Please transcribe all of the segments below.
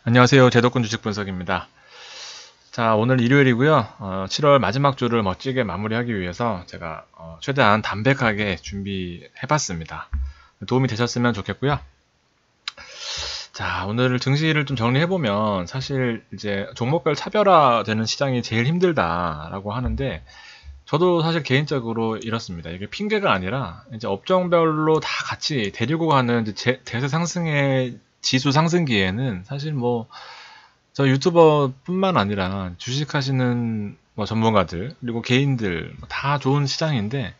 안녕하세요. 제도권 주식 분석입니다. 자, 오늘 일요일이고요. 7월 마지막 주를 멋지게 마무리하기 위해서 제가 최대한 담백하게 준비해봤습니다. 도움이 되셨으면 좋겠고요. 자, 오늘 증시를 좀 정리해보면 사실 이제 종목별 차별화되는 시장이 제일 힘들다라고 하는데 저도 사실 개인적으로 이렇습니다. 이게 핑계가 아니라 이제 업종별로 다 같이 데리고 가는 이제 대세 상승의 지수 상승기에는 사실 뭐 저 유튜버뿐만 아니라 주식하시는 뭐 전문가들 그리고 개인들 다 좋은 시장인데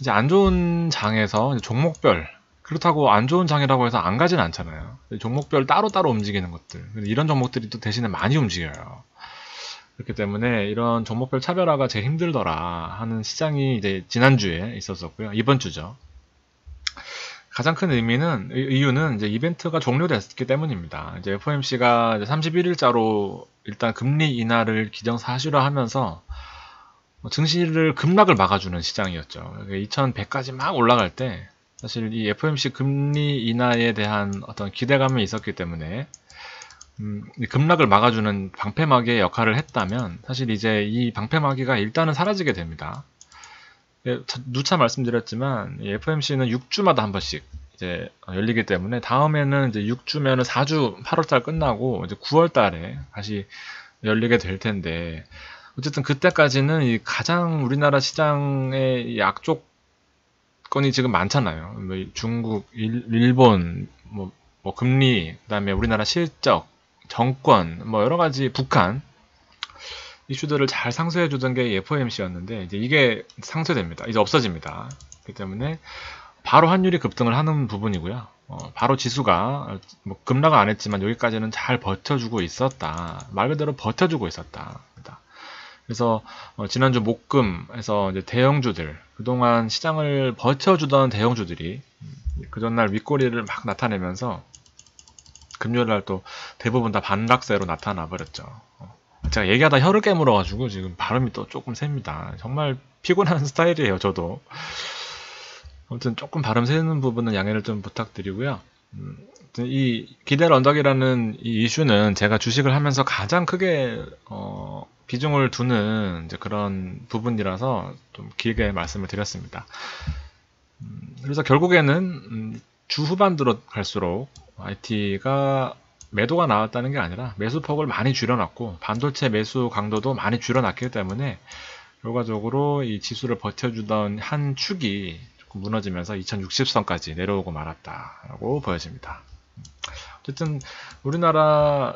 이제 안 좋은 장에서 이제 종목별 그렇다고 안 좋은 장이라고 해서 안 가진 않잖아요. 종목별 따로따로 움직이는 것들 이런 종목들이 또 대신에 많이 움직여요. 그렇기 때문에 이런 종목별 차별화가 제일 힘들더라 하는 시장이 이제 지난주에 있었었고요. 이번 주죠. 가장 큰 이유는 이제 이벤트가 종료됐기 때문입니다. 이제 FOMC가 31일자로 일단 금리 인하를 기정사실화하면서 증시를 급락을 막아주는 시장이었죠. 2100까지 막 올라갈 때 사실 이 FOMC 금리 인하에 대한 어떤 기대감이 있었기 때문에 급락을 막아주는 방패막이의 역할을 했다면 사실 이제 이 방패막이가 일단은 사라지게 됩니다. 누차 말씀드렸지만 FOMC는 6주마다 한 번씩 이제 열리기 때문에 다음에는 이제 6주면은 4주 8월달 끝나고 이제 9월달에 다시 열리게 될 텐데 어쨌든 그때까지는 이 가장 우리나라 시장의 약조건이 지금 많잖아요. 뭐 중국, 일본, 뭐 금리, 그다음에 우리나라 실적, 정권, 뭐 여러 가지 북한 이슈들을 잘 상쇄해주던 게 FOMC였는데 이제 이게 상쇄됩니다. 이제 없어집니다. 그렇기 때문에 바로 환율이 급등을 하는 부분이고요. 바로 지수가 뭐 급락을 안 했지만 여기까지는 잘 버텨주고 있었다. 말 그대로 버텨주고 있었다. 그래서 지난주 목금에서 이제 대형주들 그동안 시장을 버텨주던 대형주들이 그 전날 윗꼬리를 막 나타내면서 금요일날 또 대부분 다 반락세로 나타나 버렸죠. 제가 얘기하다 혀를 깨물어가지고 지금 발음이 또 조금 셉니다. 정말 피곤한 스타일이에요, 저도. 아무튼 조금 발음 새는 부분은 양해를 좀 부탁드리고요. 이 기대를 언덕이라는 이 이슈는 제가 주식을 하면서 가장 크게 비중을 두는 이제 그런 부분이라서 좀 길게 말씀을 드렸습니다. 그래서 결국에는 주 후반 갈수록 IT가 매도가 나왔다는 게 아니라 매수폭을 많이 줄여놨고 반도체 매수 강도도 많이 줄여놨기 때문에 결과적으로 이 지수를 버텨주던 한 축이 조금 무너지면서 2060선까지 내려오고 말았다라고 보여집니다. 어쨌든 우리나라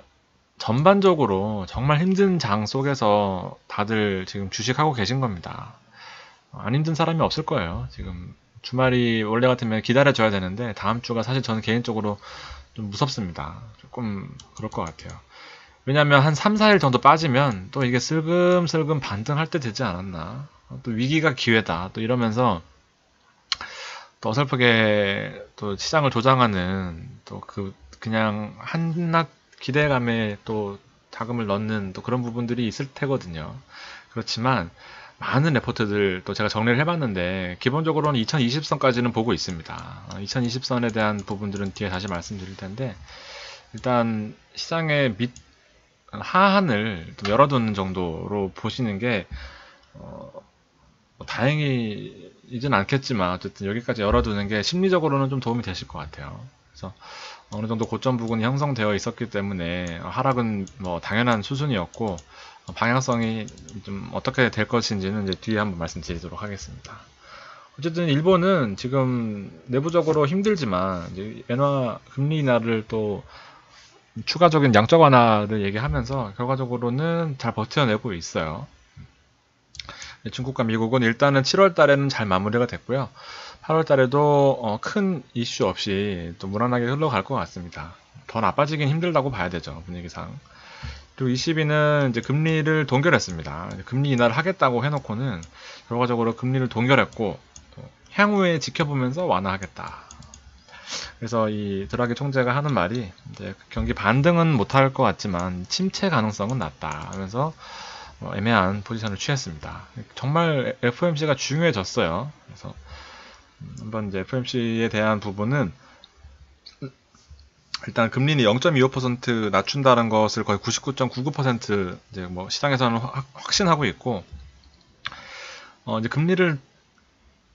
전반적으로 정말 힘든 장 속에서 다들 지금 주식하고 계신 겁니다. 안 힘든 사람이 없을 거예요. 지금 주말이 원래 같으면 기다려줘야 되는데 다음 주가 사실 저는 개인적으로 좀 무섭습니다. 조금 그럴 것 같아요. 왜냐하면 한 3, 4일 정도 빠지면 또 이게 슬금슬금 반등할 때 되지 않았나. 또 위기가 기회다. 또 이러면서 또 어설프게 또 시장을 조장하는 또 그냥 한낱 기대감에 또 자금을 넣는 또 그런 부분들이 있을 테거든요. 그렇지만 많은 레포트들 또 제가 정리를 해봤는데 기본적으로는 2020선까지는 보고 있습니다. 2020선에 대한 부분들은 뒤에 다시 말씀드릴 텐데 일단 시장의 하한을 좀 열어두는 정도로 보시는 게 다행이진 않겠지만 어쨌든 여기까지 열어두는 게 심리적으로는 좀 도움이 되실 것 같아요. 그래서 어느 정도 고점 부근이 형성되어 있었기 때문에 하락은 뭐 당연한 수순이었고 방향성이 좀 어떻게 될 것인지는 이제 뒤에 한번 말씀드리도록 하겠습니다. 어쨌든 일본은 지금 내부적으로 힘들지만 이제 엔화 금리 인하를 또 추가적인 양적 완화를 얘기하면서 결과적으로는 잘 버텨내고 있어요. 중국과 미국은 일단은 7월 달에는 잘 마무리가 됐고요. 8월 달에도 큰 이슈 없이 또 무난하게 흘러갈 것 같습니다. 더 나빠지긴 힘들다고 봐야 되죠, 분위기상. 그리고 20위는 이제 금리를 동결했습니다. 금리 인하를 하겠다고 해놓고는 결과적으로 금리를 동결했고 향후에 지켜보면서 완화하겠다. 그래서 이 드라기 총재가 하는 말이 이제 경기 반등은 못할 것 같지만 침체 가능성은 낮다 하면서 애매한 포지션을 취했습니다. 정말 FOMC가 중요해졌어요. 그래서 한번 이제 FOMC에 대한 부분은 일단 금리는 0.25% 낮춘다는 것을 거의 99.99% 이제 뭐 시장에서는 확신하고 있고, 이제 금리를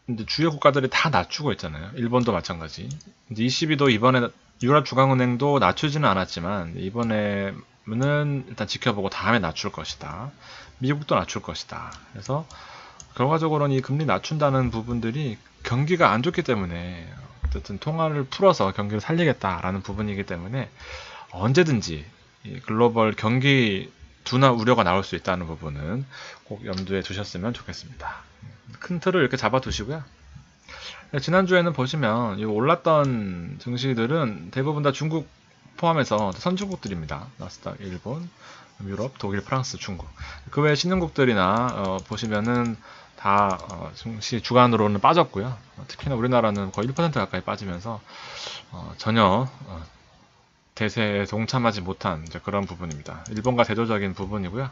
이제 주요 국가들이 다 낮추고 있잖아요. 일본도 마찬가지. 이제 ECB도 이번에 유럽 중앙은행도 낮추지는 않았지만 이번에는 일단 지켜보고 다음에 낮출 것이다. 미국도 낮출 것이다. 그래서 결과적으로는 이 금리 낮춘다는 부분들이 경기가 안 좋기 때문에 어쨌든 통화를 풀어서 경기를 살리겠다라는 부분이기 때문에 언제든지 이 글로벌 경기 둔화 우려가 나올 수 있다는 부분은 꼭 염두에 두셨으면 좋겠습니다. 큰 틀을 이렇게 잡아두시고요. 지난주에는 보시면 이 올랐던 증시들은 대부분 다 중국 포함해서 선진국들입니다. 나스닥, 일본, 유럽, 독일, 프랑스, 중국. 그 외 신흥국들이나 보시면은 다 증시 주간으로는 빠졌고요. 특히나 우리나라는 거의 1% 가까이 빠지면서 전혀 대세에 동참하지 못한 이제 그런 부분입니다. 일본과 대조적인 부분이고요.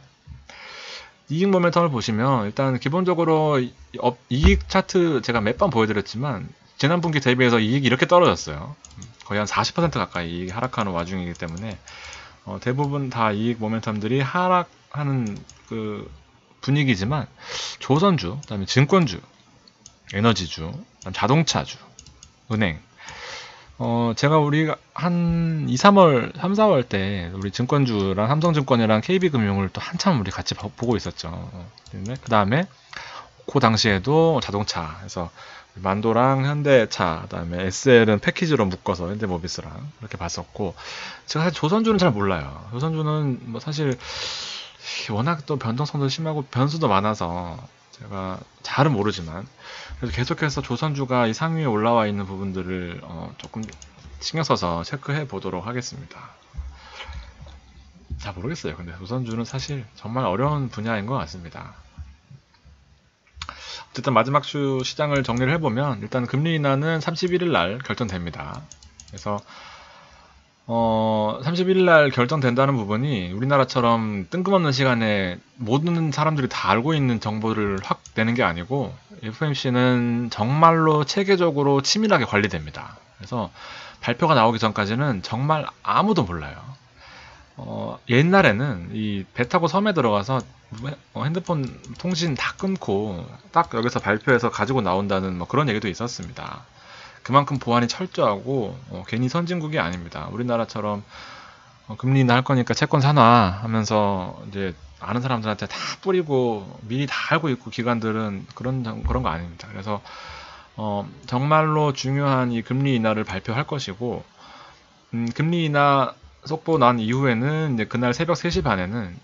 이익 모멘텀을 보시면 일단 기본적으로 이익 차트 제가 몇 번 보여드렸지만 지난 분기 대비해서 이익이 이렇게 떨어졌어요. 거의 한 40% 가까이 이익이 하락하는 와중이기 때문에 대부분 다 이익 모멘텀들이 하락하는 그 분위기지만 조선주, 그다음에 증권주, 에너지주, 자동차주, 은행 제가 우리가 한 2, 3월, 3, 4월 때 우리 증권주랑 삼성증권이랑 KB금융을 또 한참 우리 같이 보고 있었죠. 그 다음에 그 당시에도 자동차, 그래서 만도랑 현대차, 그다음에 SL은 패키지로 묶어서 현대모비스랑 이렇게 봤었고, 제가 사실 조선주는 잘 몰라요. 조선주는 뭐 사실 워낙 또 변동성도 심하고 변수도 많아서 제가 잘은 모르지만 그래서 계속해서 조선주가 이 상위에 올라와 있는 부분들을 조금 신경 써서 체크해 보도록 하겠습니다. 잘 모르겠어요. 근데 조선주는 사실 정말 어려운 분야인 것 같습니다. 어쨌든 마지막 주 시장을 정리를 해보면 일단 금리 인하는 31일 날 결정됩니다. 그래서 31일 날 결정된다는 부분이 우리나라처럼 뜬금없는 시간에 모든 사람들이 다 알고 있는 정보를 확 내는 게 아니고 FOMC는 정말로 체계적으로 치밀하게 관리됩니다. 그래서 발표가 나오기 전까지는 정말 아무도 몰라요. 옛날에는 이 배 타고 섬에 들어가서 핸드폰 통신 다 끊고 딱 여기서 발표해서 가지고 나온다는 뭐 그런 얘기도 있었습니다. 그만큼 보안이 철저하고 괜히 선진국이 아닙니다. 우리나라처럼 금리 인하할 거니까 채권 사놔 하면서 이제 아는 사람들한테 다 뿌리고 미리 다 알고 있고 기관들은 그런 거 아닙니다. 그래서 정말로 중요한 이 금리 인하를 발표할 것이고 금리 인하 속보 난 이후에는 이제 그날 새벽 3시 반에는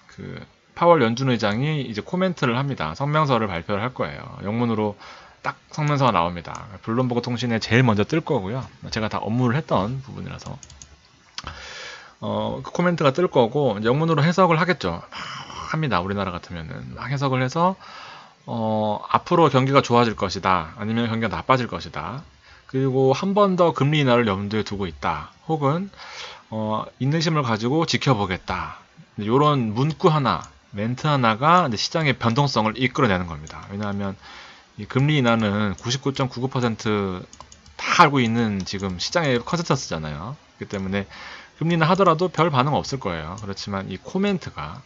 그 파월 연준 의장이 이제 코멘트를 합니다. 성명서를 발표를 할 거예요. 영문으로 딱 성명서가 나옵니다. 블룸버그 통신에 제일 먼저 뜰 거고요. 제가 다 업무를 했던 부분이라서 그 코멘트가 뜰 거고 영문으로 해석을 하겠죠. 합니다. 우리나라 같으면은 막 해석을 해서 앞으로 경기가 좋아질 것이다. 아니면 경기가 나빠질 것이다. 그리고 한 번 더 금리 인하를 염두에 두고 있다. 혹은 인내심을 가지고 지켜보겠다. 이런 문구 하나, 멘트 하나가 이제 시장의 변동성을 이끌어내는 겁니다. 왜냐하면 이 금리 인하는 99.99%다 알고 있는 지금 시장의 컨센서스잖아요. 그렇기 때문에 금리 인하 하더라도 별 반응 없을 거예요. 그렇지만 이 코멘트가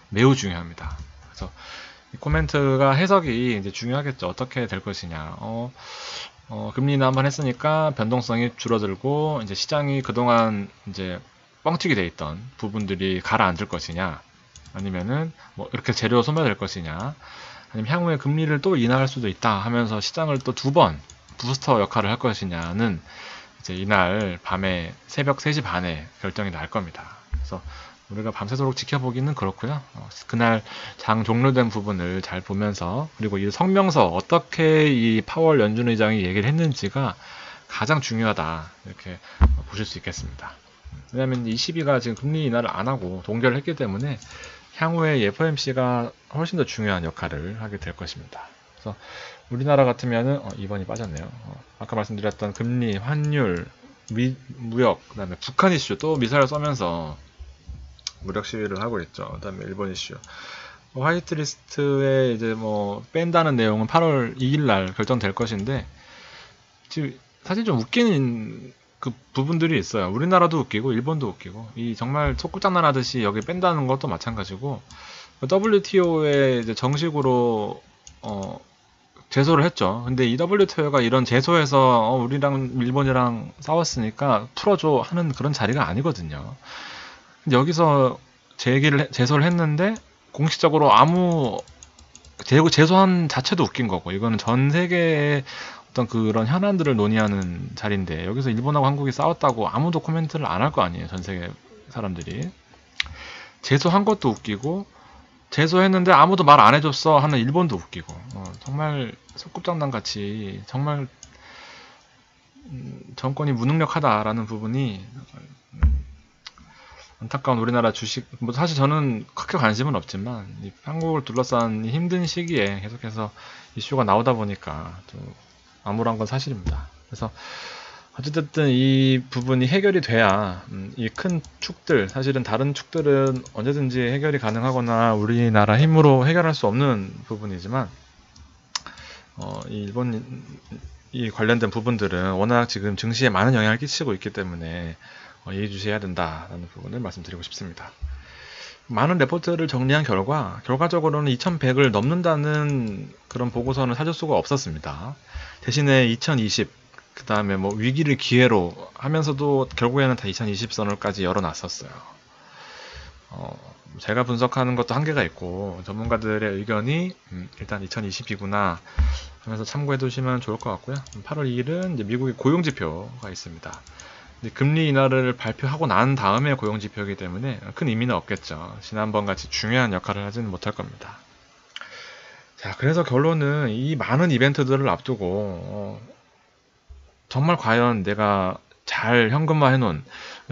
매우 중요합니다. 그래서 이 코멘트가 해석이 이제 중요하겠죠. 어떻게 될 것이냐. 금리 인하 한번 했으니까 변동성이 줄어들고 이제 시장이 그동안 이제 뻥튀기 돼 있던 부분들이 가라앉을 것이냐, 아니면은 뭐 이렇게 재료 소멸될 것이냐, 아니면 향후에 금리를 또 인하할 수도 있다 하면서 시장을 또 2번 부스터 역할을 할 것이냐는 이제 이날 밤에 새벽 3시 반에 결정이 날 겁니다. 그래서 우리가 밤새도록 지켜보기는 그렇고요. 그날 장 종료된 부분을 잘 보면서, 그리고 이 성명서 어떻게 이 파월 연준 의장이 얘기를 했는지가 가장 중요하다, 이렇게 보실 수 있겠습니다. 왜냐하면 ECB가 지금 금리 인하를 안 하고 동결을 했기 때문에 향후에 FOMC가 훨씬 더 중요한 역할을 하게 될 것입니다. 그래서 우리나라 같으면은 2번이 빠졌네요. 아까 말씀드렸던 금리, 환율, 무역, 그다음에 북한 이슈, 또 미사일 쏘면서 무력 시위를 하고 있죠. 그다음에 일본 이슈. 화이트리스트에 이제 뭐 뺀다는 내용은 8월 2일 날 결정될 것인데, 지금 사실 좀 웃기는 그 부분들이 있어요. 우리나라도 웃기고 일본도 웃기고 이 정말 속구장난 하듯이 여기 뺀다는 것도 마찬가지고 WTO에 이제 정식으로 제소를 했죠. 근데 이 WTO가 이런 제소에서 우리랑 일본이랑 싸웠으니까 풀어줘 하는 그런 자리가 아니거든요. 근데 여기서 제소를 했는데 공식적으로 아무 제소한 자체도 웃긴 거고 이거는 전 세계의 어떤 그런 현안들을 논의하는 자리인데 여기서 일본하고 한국이 싸웠다고 아무도 코멘트를 안 할 거 아니에요. 전 세계 사람들이. 제소한 것도 웃기고 제소했는데 아무도 말 안 해줬어 하는 일본도 웃기고 정말 소꿉장난 같이 정말 정권이 무능력하다라는 부분이 안타까운 우리나라 주식 뭐 사실 저는 크게 관심은 없지만 한국을 둘러싼 힘든 시기에 계속해서 이슈가 나오다 보니까 좀 암울한 건 사실입니다. 그래서 어쨌든 이 부분이 해결이 돼야 이 큰 축들 사실은 다른 축들은 언제든지 해결이 가능하거나 우리나라 힘으로 해결할 수 없는 부분이지만 이 일본 이 관련된 부분들은 워낙 지금 증시에 많은 영향을 끼치고 있기 때문에 예의주시해야 된다라는 부분을 말씀드리고 싶습니다. 많은 레포트를 정리한 결과적으로는 2100을 넘는다는 그런 보고서는 찾을 수가 없었습니다. 대신에 2020, 그 다음에 뭐 위기를 기회로 하면서도 결국에는 다 2020선을까지 열어놨었어요. 제가 분석하는 것도 한계가 있고 전문가들의 의견이 일단 2020이구나 하면서 참고해 두시면 좋을 것 같고요. 8월 2일은 이제 미국의 고용지표가 있습니다. 금리 인하를 발표하고 난 다음에 고용지표이기 때문에 큰 의미는 없겠죠. 지난번 같이 중요한 역할을 하지는 못할 겁니다. 자, 그래서 결론은 이 많은 이벤트들을 앞두고 정말 과연 내가 잘 현금화 해놓은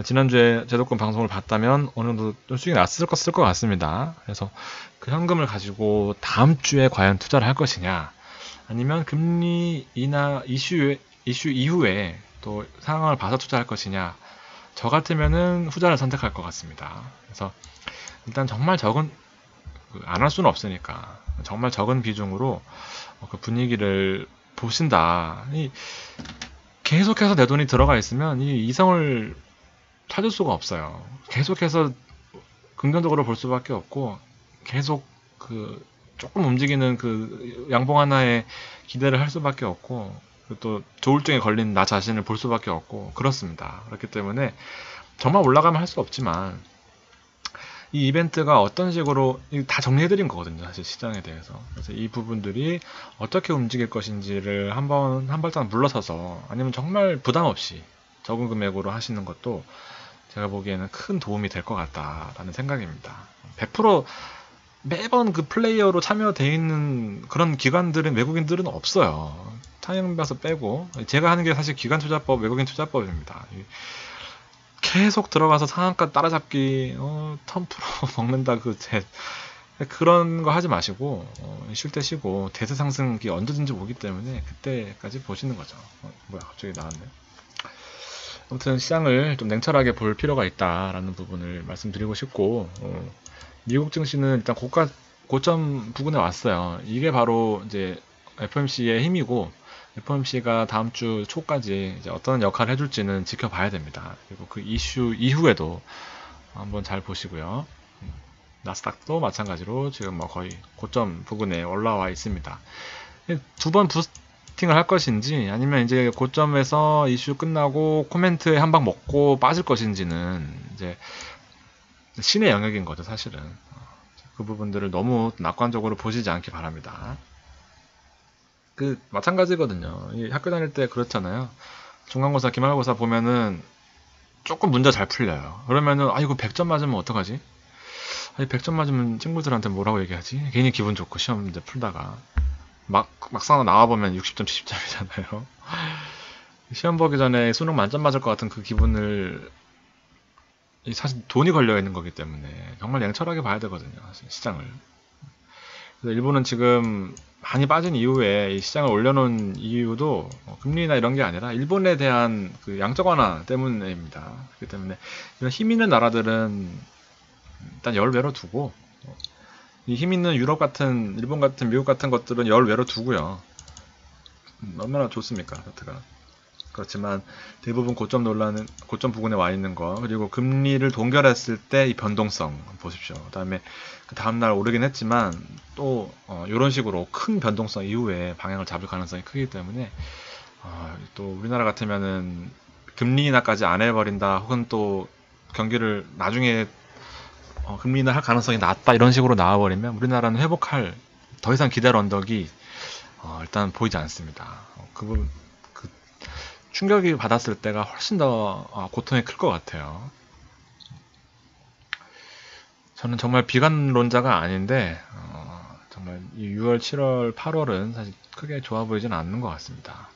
지난주에 제도권 방송을 봤다면 어느 정도 수익이 났을 것 같습니다. 그래서 그 현금을 가지고 다음 주에 과연 투자를 할 것이냐 아니면 금리 인하 이슈 이후에 또 상황을 봐서 투자할 것이냐 저 같으면은 후자를 선택할 것 같습니다. 그래서 일단 정말 적은 안 할 수는 없으니까 정말 적은 비중으로 그 분위기를 보신다. 계속해서 내 돈이 들어가 있으면 이 이성을 찾을 수가 없어요. 계속해서 긍정적으로 볼 수밖에 없고 계속 그 조금 움직이는 그 양봉 하나에 기대를 할 수밖에 없고 또 조울증에 걸린 나 자신을 볼 수밖에 없고 그렇습니다. 그렇기 때문에 정말 올라가면 할 수 없지만 이 이벤트가 어떤 식으로 다 정리해드린 거거든요. 사실 시장에 대해서. 그래서 이 부분들이 어떻게 움직일 것인지를 한 발짝 물러서서 아니면 정말 부담 없이 적은 금액으로 하시는 것도 제가 보기에는 큰 도움이 될 것 같다라는 생각입니다. 100% 매번 그 플레이어로 참여되어 있는 그런 기관들은 외국인들은 없어요. 타이밍봐서 빼고 제가 하는 게 사실 기관 투자법, 외국인 투자법입니다. 계속 들어가서 상한가 따라잡기, 턴 프로 먹는다 그런 거 하지 마시고 쉴 때 쉬고 대세 상승이 언제든지 오기 때문에 그때까지 보시는 거죠. 뭐야 갑자기 나왔네. 아무튼 시장을 좀 냉철하게 볼 필요가 있다라는 부분을 말씀드리고 싶고 미국 증시는 일단 고점 부근에 왔어요. 이게 바로 이제 FOMC의 힘이고 FOMC가 다음 주 초까지 이제 어떤 역할을 해줄지는 지켜봐야 됩니다. 그리고 그 이슈 이후에도 한번 잘 보시고요. 나스닥도 마찬가지로 지금 뭐 거의 고점 부근에 올라와 있습니다. 두 번 부스팅을 할 것인지 아니면 이제 고점에서 이슈 끝나고 코멘트에 한 방 먹고 빠질 것인지는 이제 신의 영역인 거죠, 사실은. 그 부분들을 너무 낙관적으로 보시지 않기 바랍니다. 마찬가지거든요. 학교 다닐 때 그렇잖아요. 중간고사, 기말고사 보면은 조금 문제 잘 풀려요. 그러면은, 이거 100점 맞으면 어떡하지? 100점 맞으면 친구들한테 뭐라고 얘기하지? 괜히 기분 좋고 시험 이제 풀다가. 막상 나와보면 60점, 70점이잖아요. 시험 보기 전에 수능 만점 맞을 것 같은 그 기분을 사실 돈이 걸려 있는 거기 때문에 정말 냉철하게 봐야 되거든요. 시장을. 그래서 일본은 지금 많이 빠진 이후에 이 시장을 올려놓은 이유도 금리나 이런 게 아니라 일본에 대한 그 양적 완화 때문입니다. 그렇기 때문에 이런 힘 있는 나라들은 일단 열외로 두고 이 힘 있는 유럽 같은 일본 같은 미국 같은 것들은 열외로 두고요. 얼마나 좋습니까, 차트가. 그렇지만 대부분 고점 논란은 고점 부근에 와 있는 거, 그리고 금리를 동결했을 때 이 변동성 보십시오. 그다음에 그 다음날 오르긴 했지만 또 이런 식으로 큰 변동성 이후에 방향을 잡을 가능성이 크기 때문에 또 우리나라 같으면은 금리 인하까지 안 해버린다, 혹은 또 경기를 나중에 금리 인하할 가능성이 낮다, 이런 식으로 나와버리면 우리나라는 회복할 더 이상 기대할 언덕이 일단 보이지 않습니다. 그 부분, 그 충격이 받았을 때가 훨씬 더 고통이 클 것 같아요. 저는 정말 비관론자가 아닌데 정말 이 6월, 7월, 8월은 사실 크게 좋아 보이지는 않는 것 같습니다.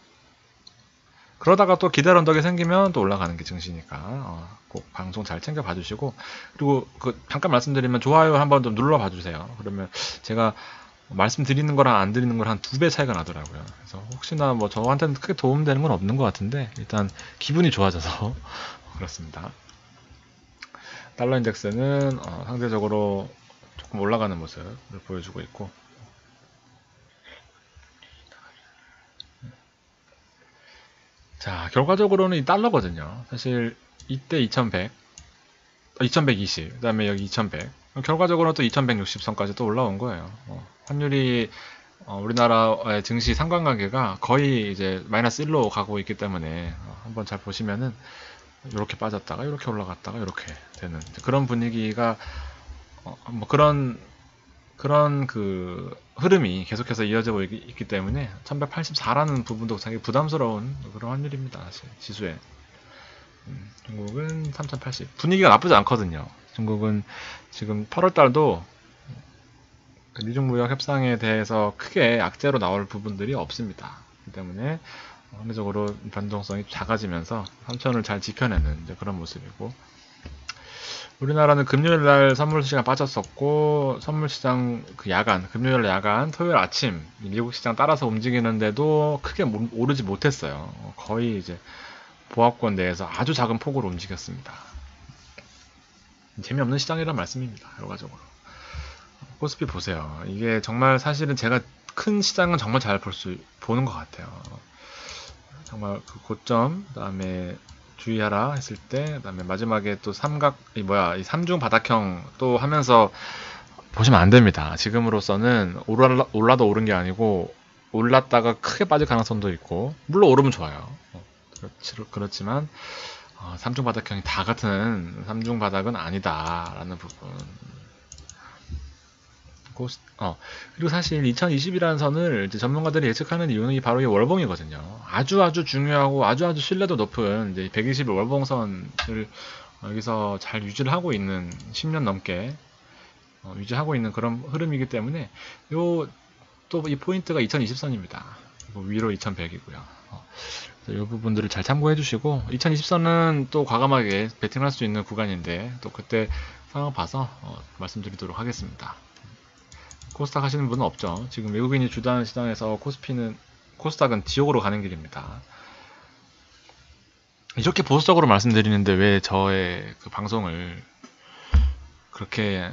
그러다가 또 기대 언덕이 생기면 또 올라가는 게 증시니까 꼭 방송 잘 챙겨 봐주시고, 그리고 잠깐 말씀드리면 좋아요 한번 좀 눌러 봐주세요. 그러면 제가 말씀드리는 거랑 안 드리는 거랑 한 2배 차이가 나더라고요. 그래서 혹시나 뭐 저한테는 크게 도움되는 건 없는 것 같은데 일단 기분이 좋아져서 그렇습니다. 달러 인덱스는 상대적으로 조금 올라가는 모습을 보여주고 있고, 자, 결과적으로는 이 달러거든요. 사실 이때 2100, 2120, 그 다음에 여기 2100, 결과적으로는 또 2160선까지 또 올라온 거예요. 환율이 우리나라의 증시 상관관계가 거의 이제 마이너스 1로 가고 있기 때문에 한번 잘 보시면은 이렇게 빠졌다가 이렇게 올라갔다가 이렇게 되는 그런 분위기가 뭐 그런 그 흐름이 계속해서 이어지고 있기 때문에 1184라는 부분도 상당히 부담스러운 그런 환율입니다. 사실 지수에. 중국은 3080. 분위기가 나쁘지 않거든요. 중국은 지금 8월달도 미중무역 협상에 대해서 크게 악재로 나올 부분들이 없습니다. 그렇기 때문에 상대적으로 변동성이 작아지면서 3천을 잘 지켜내는 그런 모습이고, 우리나라는 금요일날 선물시장 빠졌었고, 선물시장 그 야간, 금요일 야간, 토요일 아침 미국 시장 따라서 움직이는데도 크게 오르지 못했어요. 거의 이제 보합권 내에서 아주 작은 폭으로 움직였습니다. 재미없는 시장이란 말씀입니다. 결과적으로 코스피 보세요. 이게 정말 사실은 제가 큰 시장은 정말 잘 보는 것 같아요. 정말 그 고점, 그 다음에 주의하라 했을 때, 그 다음에 마지막에 또 이 3중 바닥형 또 하면서 보시면 안 됩니다. 지금으로서는 올라도 오른 게 아니고 올랐다가 크게 빠질 가능성도 있고, 물론 오르면 좋아요. 그렇지만 3중 바닥형이 다 같은 3중 바닥은 아니다라는 부분. 그리고 사실 2020이라는 선을 이제 전문가들이 예측하는 이유는 바로 이 월봉이거든요. 아주 중요하고 아주 신뢰도 높은 이제 120일 월봉선을 여기서 잘 유지를 하고 있는 10년 넘게 유지하고 있는 그런 흐름이기 때문에 또 이 포인트가 2020선입니다. 위로 2100이고요. 이 부분들을 잘 참고해 주시고, 2020선은 또 과감하게 베팅할 수 있는 구간인데 또 그때 상황 봐서 말씀드리도록 하겠습니다. 코스닥 하시는 분은 없죠. 지금 외국인이 주도하는 시장에서 코스닥은 지옥으로 가는 길입니다. 이렇게 보수적으로 말씀드리는데 왜 저의 그 방송을 그렇게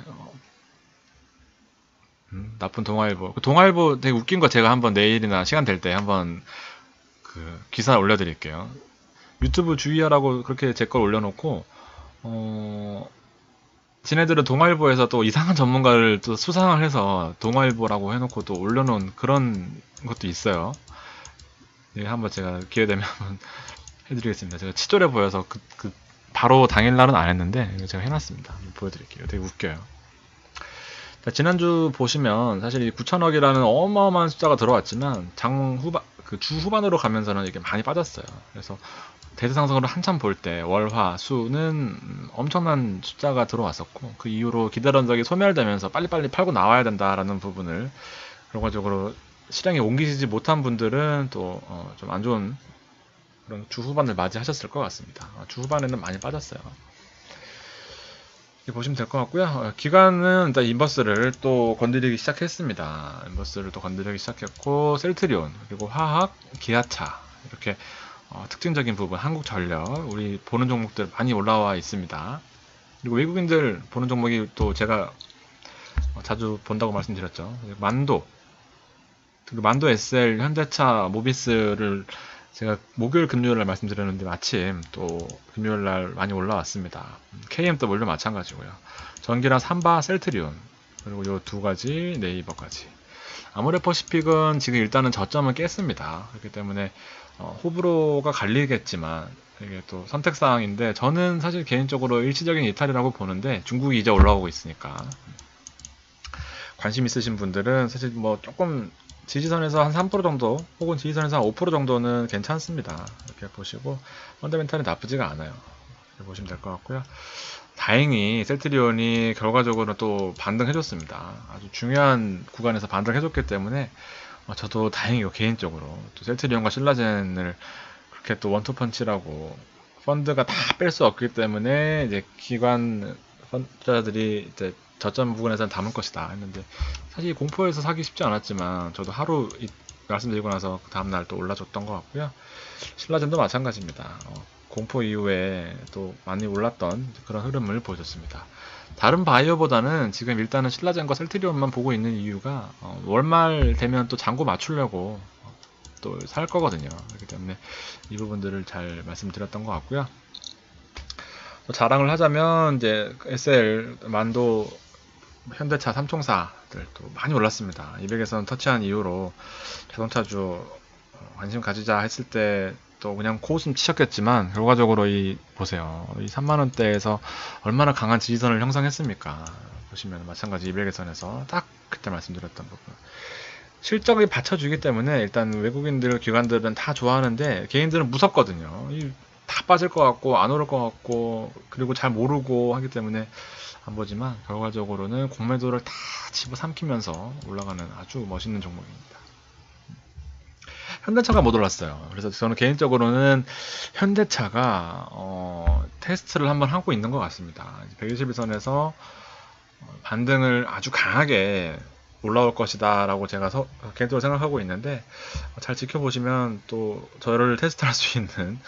나쁜 동아일보, 동아일보 되게 웃긴 거 제가 한번 내일이나 시간 될 때 한번 그 기사 올려드릴게요. 유튜브 주의하라고 그렇게 제 걸 올려놓고 지네들은 동아일보에서 또 이상한 전문가를 또 수상을 해서 동아일보라고 해놓고 또 올려놓은 그런 것도 있어요. 예, 한번 제가 기회되면 한번 해드리겠습니다. 제가 치졸해 보여서 바로 당일날은 안 했는데 이거 제가 해놨습니다. 보여드릴게요. 되게 웃겨요. 자, 지난주 보시면 사실 이 9천억이라는 어마어마한 숫자가 들어왔지만 주 후반으로 가면서는 이게 많이 빠졌어요. 그래서 대세상승으로 한참 볼 때 월화 수는 엄청난 숫자가 들어왔었고, 그 이후로 기다렸던 적이 소멸되면서 빨리빨리 팔고 나와야 된다라는 부분을 결과적으로 시장에 옮기지 못한 분들은 또 좀 안 좋은 그런 주 후반을 맞이하셨을 것 같습니다. 주 후반에는 많이 빠졌어요. 이렇게 보시면 될 것 같고요. 기관은 일단 인버스를 또 건드리기 시작했습니다. 인버스를 또 건드리기 시작했고, 셀트리온, 그리고 화학, 기아차, 이렇게 특징적인 부분, 한국전력, 우리 보는 종목들 많이 올라와 있습니다. 그리고 외국인들 보는 종목이 또 제가 자주 본다고 말씀드렸죠. 만도 SL, 현대차, 모비스를 제가 목요일 금요일날 말씀드렸는데 마침 또 금요일날 많이 올라왔습니다. KMW도 마찬가지고요. 전기랑 삼바, 셀트리온, 그리고 요 두 가지 네이버까지. 아모레퍼시픽은 지금 일단은 저점을 깼습니다. 그렇기 때문에 호불호가 갈리겠지만 이게 또 선택사항인데, 저는 사실 개인적으로 일시적인 이탈이라고 보는데, 중국이 이제 올라오고 있으니까 관심 있으신 분들은 사실 뭐 조금 지지선에서 한 3% 정도, 혹은 지지선에서 한 5% 정도는 괜찮습니다. 이렇게 보시고 펀더멘탈이 나쁘지가 않아요. 이렇게 보시면 될 것 같고요. 다행히 셀트리온이 결과적으로 또 반등해줬습니다. 아주 중요한 구간에서 반등해줬기 때문에 저도 다행이고, 개인적으로 또 셀트리온과 신라젠을 그렇게 또 원투펀치라고, 펀드가 다 뺄 수 없기 때문에 이제 기관 펀드자들이 이제 저점 부분에서는 담을 것이다 했는데, 사실 공포에서 사기 쉽지 않았지만 저도 하루 말씀드리고 나서 그 다음날 또 올라줬던 것 같고요. 신라젠도 마찬가지입니다. 공포 이후에 또 많이 올랐던 그런 흐름을 보여줬습니다. 다른 바이오보다는 지금 일단은 신라젠과 셀트리온만 보고 있는 이유가 월말 되면 또 잔고 맞추려고 또 살 거거든요. 그렇기 때문에 이 부분들을 잘 말씀드렸던 것 같고요. 또 자랑을 하자면 이제 SL, 만도, 현대차, 삼총사들 또 많이 올랐습니다. 200에선 터치한 이후로 자동차주 관심 가지자 했을 때 또 그냥 코웃음 치셨겠지만, 결과적으로 보세요. 이 3만원대에서 얼마나 강한 지지선을 형성했습니까? 보시면 마찬가지 200에선에서 딱 그때 말씀드렸던 부분. 실적이 받쳐주기 때문에 일단 외국인들, 기관들은 다 좋아하는데, 개인들은 무섭거든요. 다 빠질 것 같고, 안 오를 것 같고, 그리고 잘 모르고 하기 때문에 안 보지만, 결과적으로는 공매도를 다 집어삼키면서 올라가는 아주 멋있는 종목입니다. 현대차가 못 올랐어요. 그래서 저는 개인적으로는 현대차가 테스트를 한번 하고 있는 것 같습니다. 121선에서 반등을 아주 강하게 올라올 것이다 라고 제가 개인적으로 생각하고 있는데, 잘 지켜보시면 또 저를 테스트할 수 있는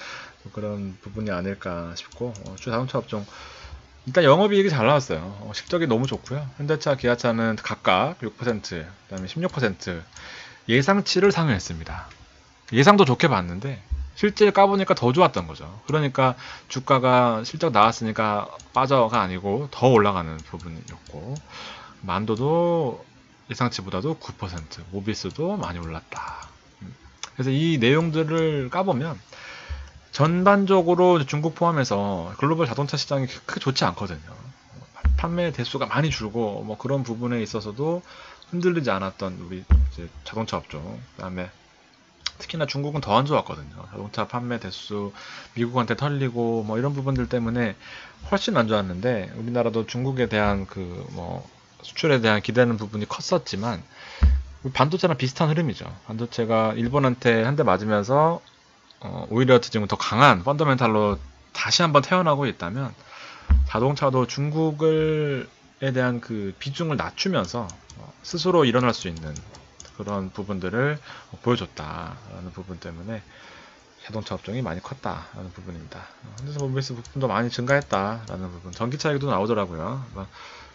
그런 부분이 아닐까 싶고, 자동차 업종 일단 영업이익이 잘 나왔어요. 실적이 너무 좋고요. 현대차, 기아차는 각각 6%, 그 다음에 16% 예상치를 상회했습니다. 예상도 좋게 봤는데 실제 까보니까 더 좋았던 거죠. 그러니까 주가가 실적 나왔으니까 빠져가 아니고 더 올라가는 부분이었고, 만도도 예상치보다도 9%, 모비스도 많이 올랐다. 그래서 이 내용들을 까보면 전반적으로 중국 포함해서 글로벌 자동차 시장이 크게 좋지 않거든요. 판매 대수가 많이 줄고 뭐 그런 부분에 있어서도 흔들리지 않았던 우리 이제 자동차 업종, 그다음에 특히나 중국은 더 안 좋았거든요. 자동차 판매 대수 미국한테 털리고 뭐 이런 부분들 때문에 훨씬 안 좋았는데, 우리나라도 중국에 대한 수출에 대한 기대는 부분이 컸었지만, 반도체랑 비슷한 흐름이죠. 반도체가 일본한테 한 대 맞으면서 오히려 지금 더 강한 펀더멘탈로 다시 한번 태어나고 있다면, 자동차도 중국에 대한 그 비중을 낮추면서 스스로 일어날 수 있는 그런 부분들을 보여줬다라는 부분 때문에 자동차 업종이 많이 컸다라는 부분입니다. 현대차, 모비스 부품도 많이 증가했다라는 부분, 전기차 얘기도 나오더라고요.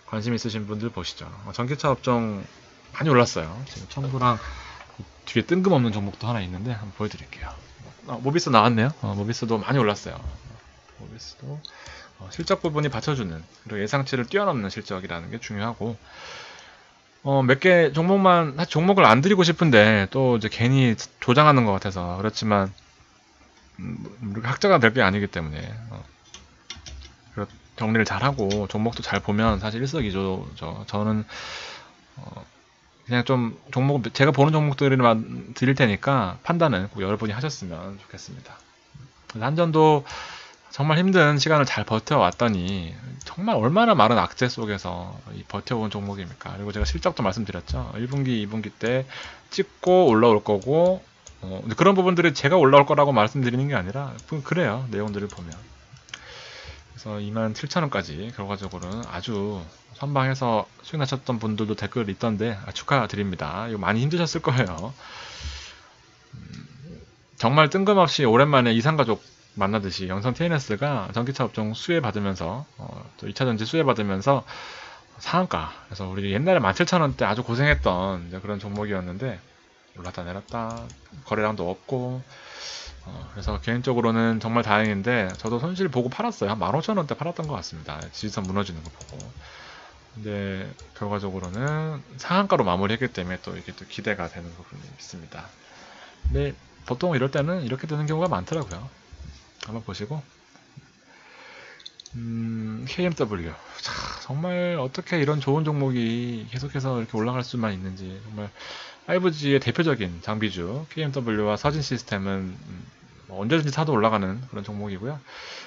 관심 있으신 분들 보시죠. 전기차 업종 많이 올랐어요. 지금 첨부랑 뒤에 뜬금없는 종목도 하나 있는데 한번 보여드릴게요. 모비스 나왔네요. 모비스도 많이 올랐어요. 모비스도 실적 부분이 받쳐주는, 그리고 예상치를 뛰어넘는 실적이라는 게 중요하고, 몇 개 종목만, 사실 종목을 안 드리고 싶은데 또 이제 괜히 조장하는 것 같아서 그렇지만, 우리가 학자가 될 게 아니기 때문에 정리를 잘 하고 종목도 잘 보면 사실 일석이조죠. 저는 그냥 좀 제가 보는 종목들만 드릴 테니까 판단은 꼭 여러분이 하셨으면 좋겠습니다. 한전도 정말 힘든 시간을 잘 버텨왔더니 정말 얼마나 많은 악재 속에서 버텨온 종목입니까? 그리고 제가 실적도 말씀드렸죠. 1분기, 2분기 때 찍고 올라올 거고, 그런 부분들이 제가 올라올 거라고 말씀드리는 게 아니라 그래요. 내용들을 보면. 그래서 27,000원까지 결과적으로는 아주 선방해서 수익 나셨던 분들도 댓글 있던데 축하드립니다. 이거 많이 힘드셨을 거예요. 정말 뜬금없이 오랜만에 이산가족 만나듯이 영성 TNS가 전기차 업종 수혜받으면서 또 2차전지 수혜받으면서 상한가, 그래서 우리 옛날에 17,000원대 아주 고생했던 그런 종목이었는데 올랐다 내렸다 거래량도 없고 그래서 개인적으로는 정말 다행인데 저도 손실 보고 팔았어요. 한 15,000원대 팔았던 것 같습니다. 지지선 무너지는 거 보고. 근데 결과적으로는 상한가로 마무리했기 때문에 또 이게 또 기대가 되는 부분이 있습니다. 근데 보통 이럴 때는 이렇게 되는 경우가 많더라고요. 한번 보시고 KMW 정말 어떻게 이런 좋은 종목이 계속해서 이렇게 올라갈 수만 있는지, 정말 5G의 대표적인 장비주 KMW와 서진 시스템은 뭐 언제든지 사도 올라가는 그런 종목이고요.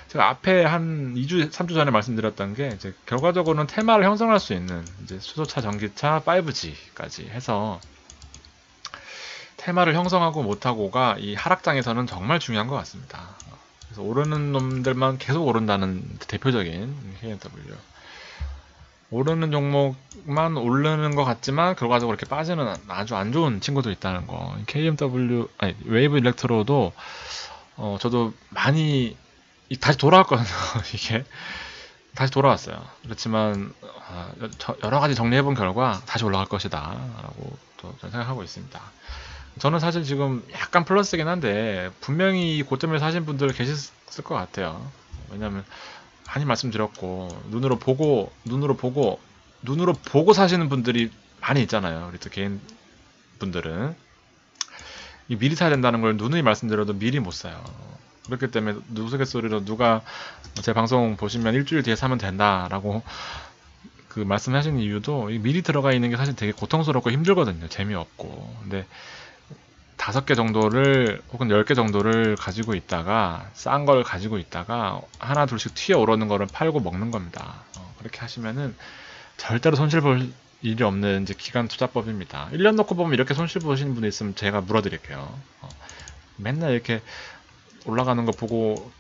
제가 앞에 한 2주, 3주 전에 말씀드렸던 게 이제 결과적으로는 테마를 형성할 수 있는 이제 수소차, 전기차, 5G까지 해서 테마를 형성하고 못하고가 이 하락장에서는 정말 중요한 것 같습니다. 그래서 오르는 놈들만 계속 오른다는 대표적인 KMW. 오르는 종목만 오르는 것 같지만 결과적으로 이렇게 빠지는 아주 안 좋은 친구도 있다는 거. KMW, 아니, 웨이브 일렉트로도 저도 많이 다시 돌아왔거든요. 이게 다시 돌아왔어요. 그렇지만 여러 가지 정리해본 결과 다시 올라갈 것이다 라고 또 생각하고 있습니다. 저는 사실 지금 약간 플러스긴 한데 분명히 고점에 사신 분들 계셨을 것 같아요. 왜냐면 많이 말씀드렸고 눈으로 보고 사시는 분들이 많이 있잖아요. 우리 또 개인 분들은 미리 사야 된다는 걸 누누이 말씀드려도 미리 못 사요. 그렇기 때문에 우스갯소리로 누가 제 방송 보시면 일주일 뒤에 사면 된다라고 그 말씀하시는 이유도 미리 들어가 있는 게 사실 되게 고통스럽고 힘들거든요. 재미없고. 근데 5개 정도를 혹은 10개 정도를 가지고 있다가 싼 걸 가지고 있다가 하나 둘씩 튀어 오르는 거를 팔고 먹는 겁니다. 그렇게 하시면은 절대로 손실 볼 일이 없는 이제 기간 투자법입니다. 1년 놓고 보면 이렇게 손실 보시는 분이 있으면 제가 물어드릴게요. 맨날 이렇게 올라가는 거 보고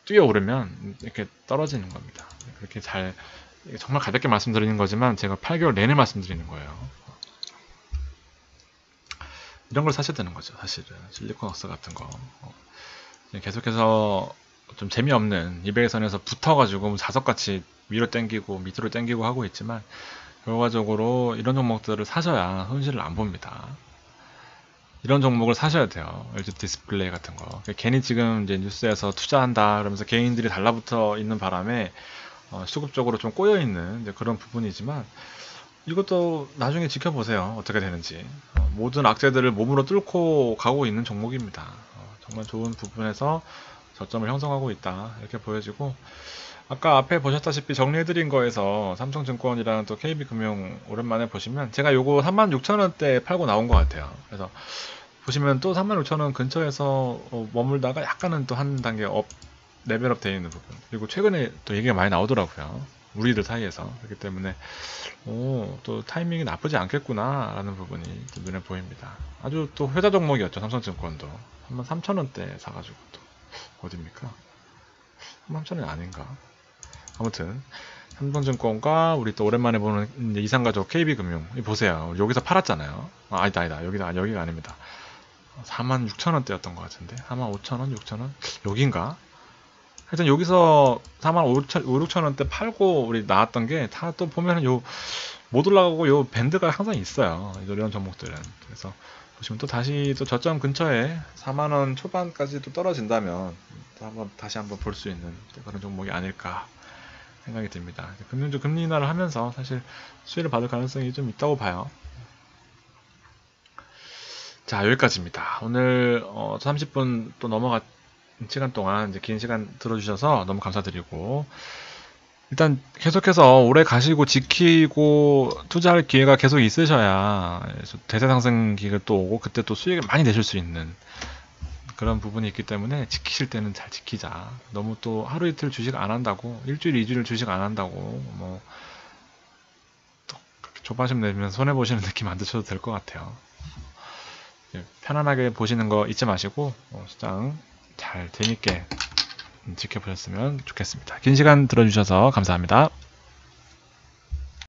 뛰어 오르면 이렇게 떨어지는 겁니다. 그렇게 정말 가볍게 말씀드리는 거지만 제가 8개월 내내 말씀드리는 거예요. 이런 걸 사셔야 되는 거죠, 사실은. 실리콘웍스 같은 거. 계속해서 좀 재미없는 200선에서 붙어가지고 자석같이 위로 당기고 밑으로 당기고 하고 있지만 결과적으로 이런 종목들을 사셔야 손실을 안 봅니다. 이런 종목을 사셔야 돼요. LG 디스플레이 같은 거. 괜히 지금 이제 뉴스에서 투자한다 그러면서 개인들이 달라붙어 있는 바람에 수급적으로 좀 꼬여 있는 그런 부분이지만 이것도 나중에 지켜보세요. 어떻게 되는지. 모든 악재들을 몸으로 뚫고 가고 있는 종목입니다. 정말 좋은 부분에서 저점을 형성하고 있다. 이렇게 보여지고, 아까 앞에 보셨다시피 정리해드린 거에서 삼성증권이랑 또 KB금융 오랜만에 보시면 제가 요거 36,000원대 팔고 나온 것 같아요. 그래서 보시면 또 36,000원 근처에서 머물다가 약간은 또 한 단계 레벨업 되어 있는 부분. 그리고 최근에 또 얘기가 많이 나오더라고요. 우리들 사이에서. 그렇기 때문에 또 타이밍이 나쁘지 않겠구나 라는 부분이 눈에 보입니다. 아주 또 회자 종목이었죠. 삼성증권도 33,000원대 사가지고 또 어딥니까? 33,000원 아닌가? 아무튼 삼성증권과 우리 또 오랜만에 보는 이상가족 KB금융 보세요. 여기서 팔았잖아요. 아니다. 여기가 아닙니다. 46,000원대였던 것 같은데 45,000원? 6,000원? 여긴가? 하여튼 여기서 45,000원대 팔고 우리 나왔던 게 다 또 보면은 못 올라가고 요 밴드가 항상 있어요. 이런 종목들은. 그래서 보시면 또 다시 또 저점 근처에 4만원 초반까지 또 떨어진다면 또 다시 한번 볼 수 있는 그런 종목이 아닐까 생각이 듭니다. 금융주 금리 인하를 하면서 사실 수혜를 받을 가능성이 좀 있다고 봐요. 자, 여기까지입니다. 오늘 30분 또 넘어갔 시간 동안 이제 긴 시간 들어주셔서 너무 감사드리고, 일단 계속해서 오래 가시고 지키고 투자할 기회가 계속 있으셔야 대세 상승 기회가 또 오고 그때 또 수익을 많이 내실 수 있는 그런 부분이 있기 때문에 지키실 때는 잘 지키자. 너무 또 하루 이틀 주식 안 한다고, 일주일, 2주일 주식 안 한다고 뭐 또 조바심 내면서 손해 보시는 느낌 안 드셔도 될 것 같아요. 편안하게 보시는 거 잊지 마시고 시장 잘 재밌게 지켜보셨으면 좋겠습니다. 긴 시간 들어주셔서 감사합니다.